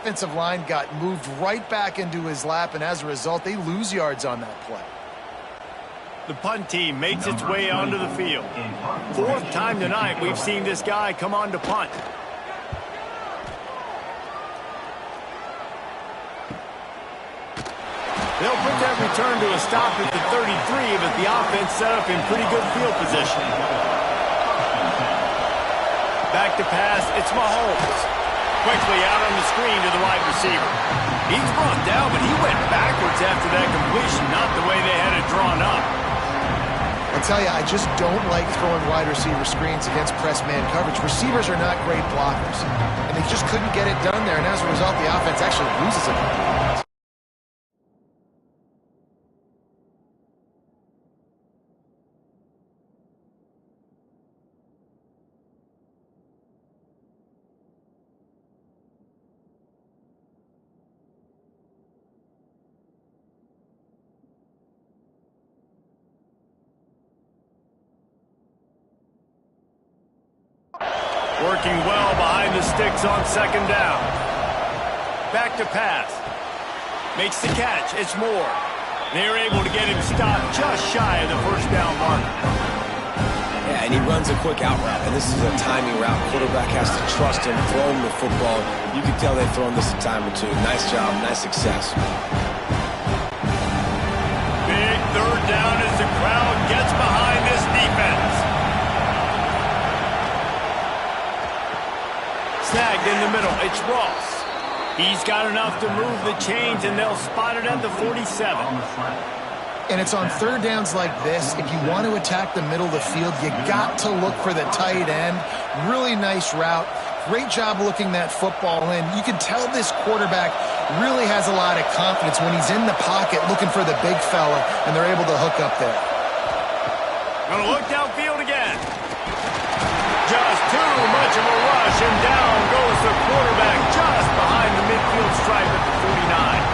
offensive line got moved right back into his lap, and as a result, they lose yards on that play. The punt team makes its way onto the field. Fourth time tonight we've seen this guy come on to punt. They'll put that return to a stop at the 33, but the offense set up in pretty good field position. Back to pass, it's Mahomes. Quickly out on the screen to the wide receiver. He's brought down, but he went backwards after that completion, not the way they had it drawn up. I tell you, I just don't like throwing wide receiver screens against press man coverage. Receivers are not great blockers, and they just couldn't get it done there, and as a result, the offense actually loses a couple of yards. Working well behind the sticks on second down. Back to pass. Makes the catch. It's Moore. They're able to get him stopped just shy of the first down marker. Yeah, and he runs a quick out route, and this is a timing route. Quarterback has to trust him, throw him the football. You can tell they've thrown this a time or two. Nice job, nice success. Big third down as the crowd gets behind this defense. Snagged in the middle, it's Ross. He's got enough to move the chains, and they'll spot it at the 47. And it's on third downs like this. If you want to attack the middle of the field, you got to look for the tight end. Really nice route. Great job looking that football in. You can tell this quarterback really has a lot of confidence when he's in the pocket looking for the big fella, and they're able to hook up there. Gonna look downfield again. Just too much of a rush, and down goes the quarterback just behind the midfield stripe at the 49.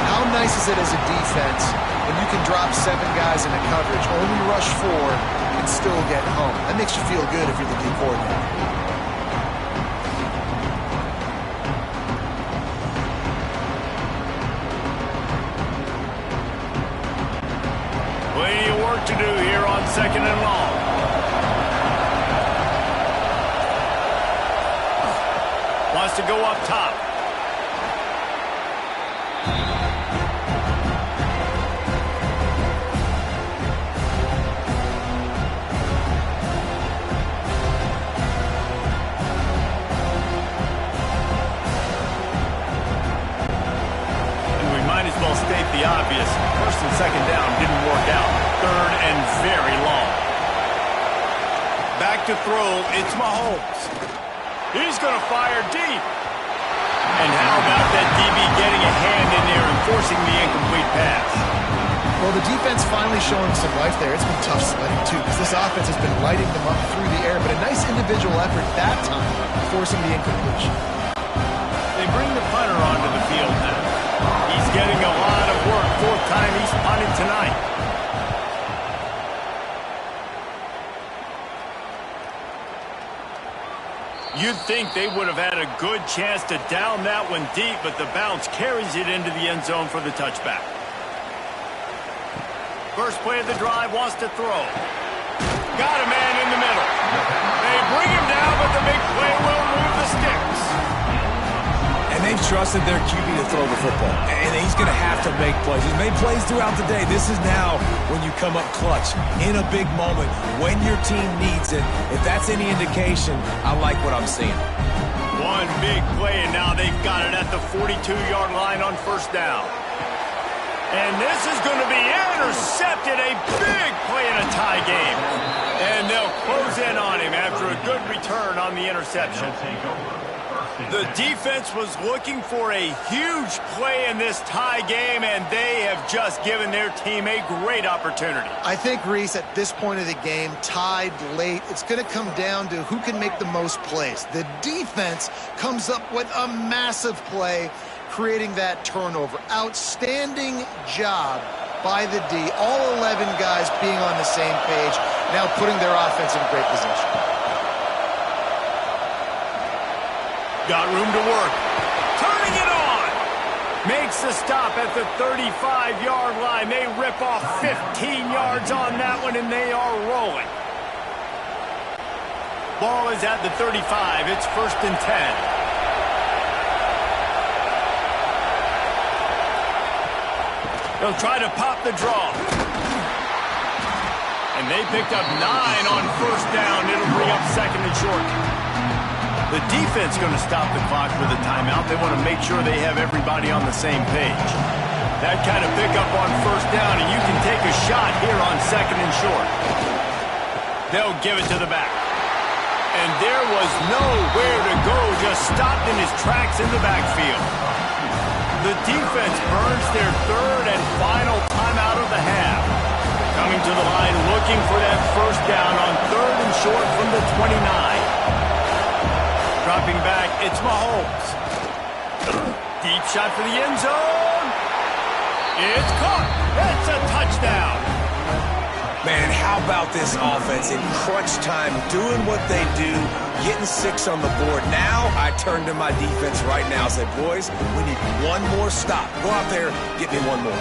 How nice is it as a defense when you can drop 7 guys in a coverage, only rush 4, and still get home? That makes you feel good if you're the D coordinator. Plenty of work to do here on second and long. Wants to go up top. And we might as well state the obvious. First and second down didn't work out. Third and very long. Back to throw, it's Mahomes. He's going to fire deep. And how about that DB getting a hand in there and forcing the incomplete pass? Well, the defense finally showing some life there. It's been tough sledding, too, because this offense has been lighting them up through the air, but a nice individual effort that time, forcing the incompletion. They bring the punter onto the field now. He's getting a lot of work. Fourth time he's punted tonight. You'd think they would have had a good chance to down that one deep, but the bounce carries it into the end zone for the touchback. First play of the drive, wants to throw. Got a man in the middle. They bring him down, but the big play will move the sticks. And they've trusted their QB to throw the football. And he's going to have to make plays. He's made plays throughout the day. This is now when you come up clutch in a big moment when your team needs it. If that's any indication, I like what I'm seeing. One big play, and now they've got it at the 42-yard line on first down. And this is going to be intercepted. A big play in a tie game. And they'll close in on him after a good return on the interception. The defense was looking for a huge play in this tie game, and they have just given their team a great opportunity. I think, Reese, at this point of the game, tied late, it's going to come down to who can make the most plays. The defense comes up with a massive play, creating that turnover. Outstanding job by the D. All 11 guys being on the same page, now putting their offense in great position. Got room to work. Turning Makes the stop at the 35-yard line. They rip off 15 yards on that one, and they are rolling. Ball is at the 35. It's 1st and 10. They'll try to pop the draw. And they picked up 9 on 1st down. It'll bring up 2nd and short. The defense going to stop the clock with a timeout. They want to make sure they have everybody on the same page. That kind of pickup on 1st down, and you can take a shot here on 2nd and short. They'll give it to the back. And there was nowhere to go, just stopped in his tracks in the backfield. The defense burns their 3rd and final timeout of the half. Coming to the line, looking for that 1st down on 3rd and short from the 29. Dropping back, it's Mahomes. Deep shot for the end zone. It's caught. It's a touchdown. Man, how about this offense in crunch time, doing what they do, getting 6 on the board. Now I turn to my defense right now and say, boys, we need one more stop. Go out there, get me one more.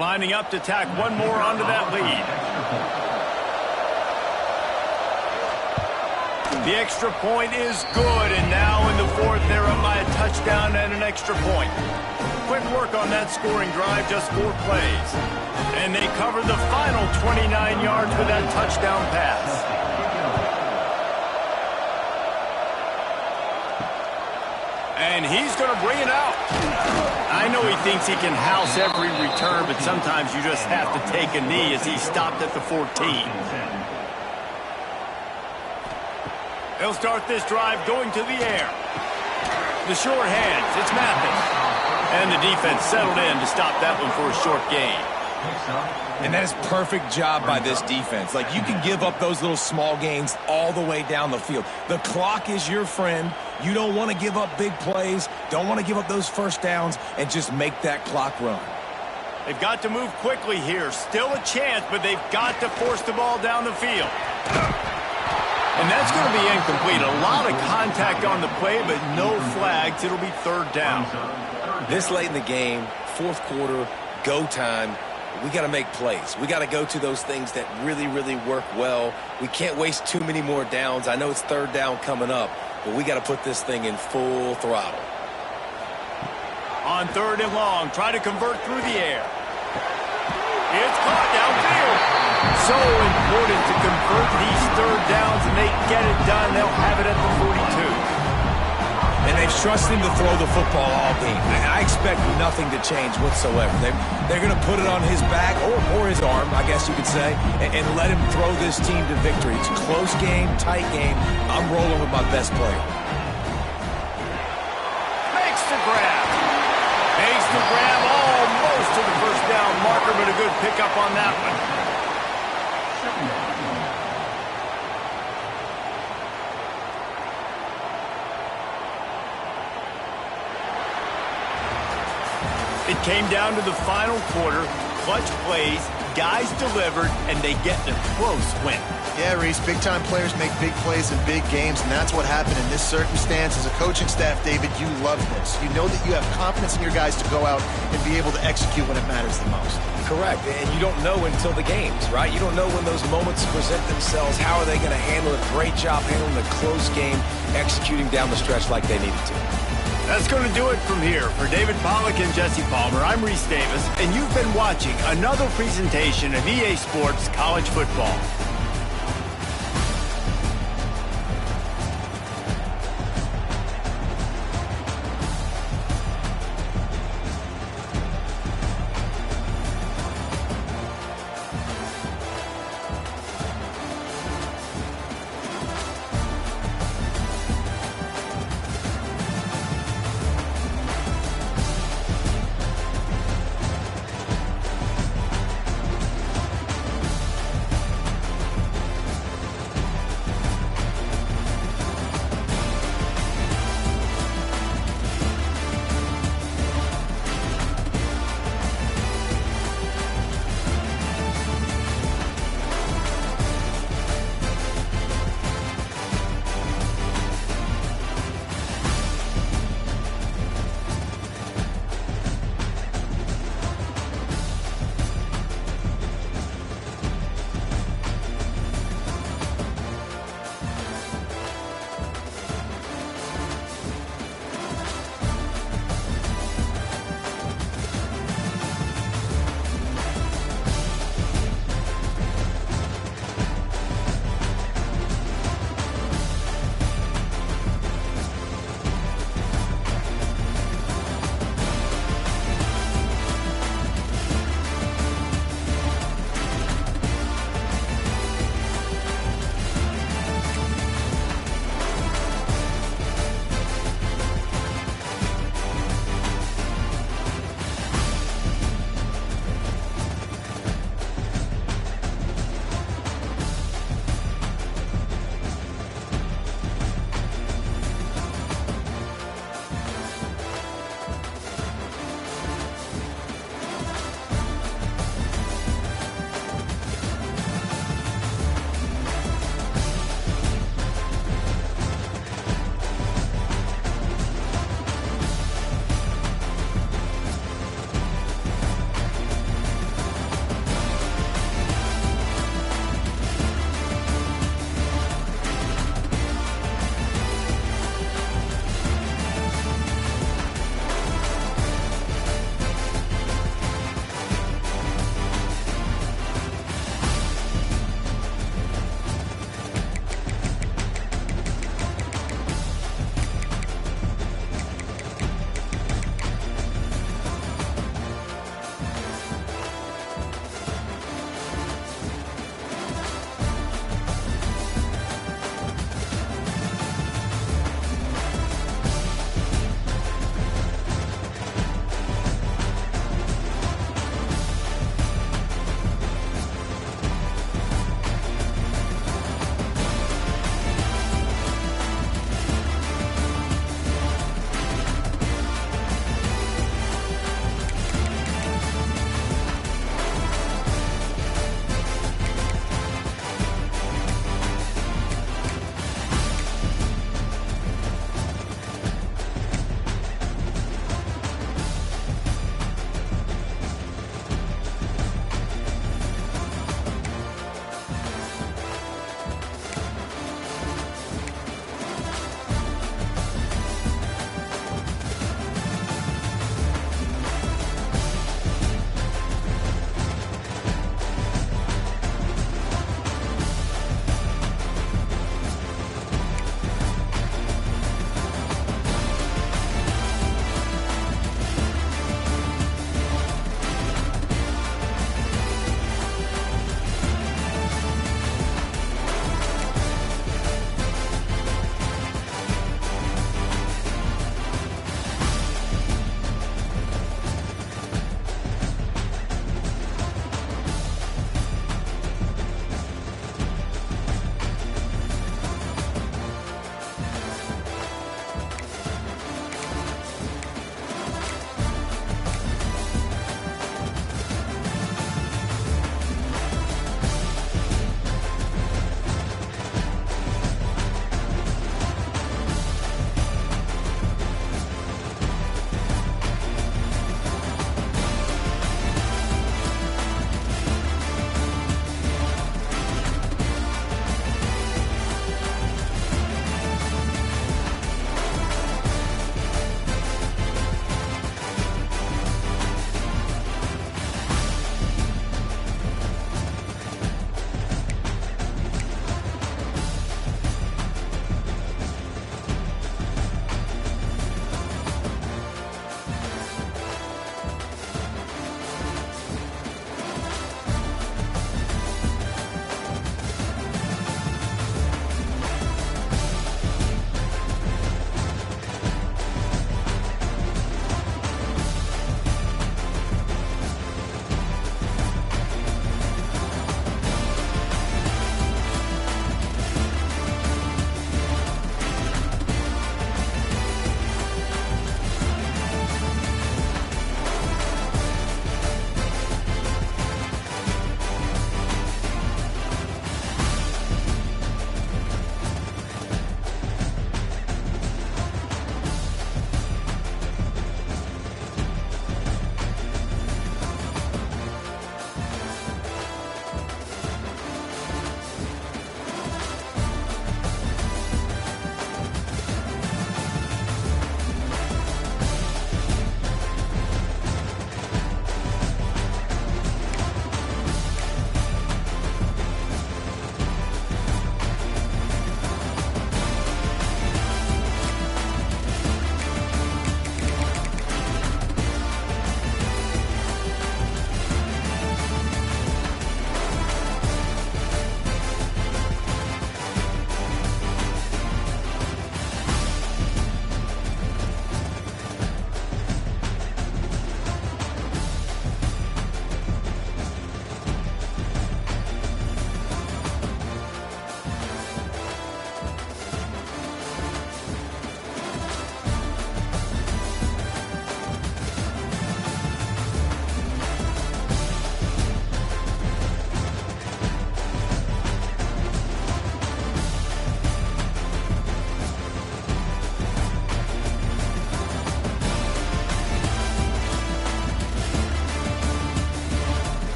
Lining up to tack one more onto that lead. The extra point is good, and now in the 4th, they're up by a touchdown and an extra point. Quick work on that scoring drive, just 4 plays. And they covered the final 29 yards with that touchdown pass. And he's going to bring it out. I know he thinks he can house every return, but sometimes you just have to take a knee as he stopped at the 14. They'll start this drive going to the air. The short hands, it's Mathis. And the defense settled in to stop that one for a short gain. And that is perfect job by this defense. Like, you can give up those little small gains all the way down the field. The clock is your friend. You don't want to give up big plays, don't want to give up those 1st downs, and just make that clock run. They've got to move quickly here. Still a chance, but they've got to force the ball down the field. And that's going to be incomplete. A lot of contact on the play, but no flags. It'll be 3rd down. This late in the game, 4th quarter, go time, we got to make plays. We got to go to those things that really, really work well. We can't waste too many more downs. I know it's 3rd down coming up, but we got to put this thing in full throttle. On 3rd and long, try to convert through the air. It's caught downfield. So important to convert these 3rd downs, and they get it done. They'll have it at the 42. And they've trusted him to throw the football all game. I expect nothing to change whatsoever. They're going to put it on his back or his arm, I guess you could say, and let him throw this team to victory. It's a close game, tight game. I'm rolling with my best player. Makes the grab. Makes the grab almost to the 1st down marker, but a good pickup on that one. It came down to the final quarter. Clutch plays, guys delivered, and they get a close win. Yeah, Reese, big-time players make big plays in big games, and that's what happened in this circumstance. As a coaching staff, David, you love this. You know that you have confidence in your guys to go out and be able to execute when it matters the most. Correct, and you don't know until the games, right? You don't know when those moments present themselves. How are they going to handle it? Great job handling a close game, executing down the stretch like they needed to. That's going to do it from here. For David Pollack and Jesse Palmer, I'm Reese Davis, and you've been watching another presentation of EA Sports College Football.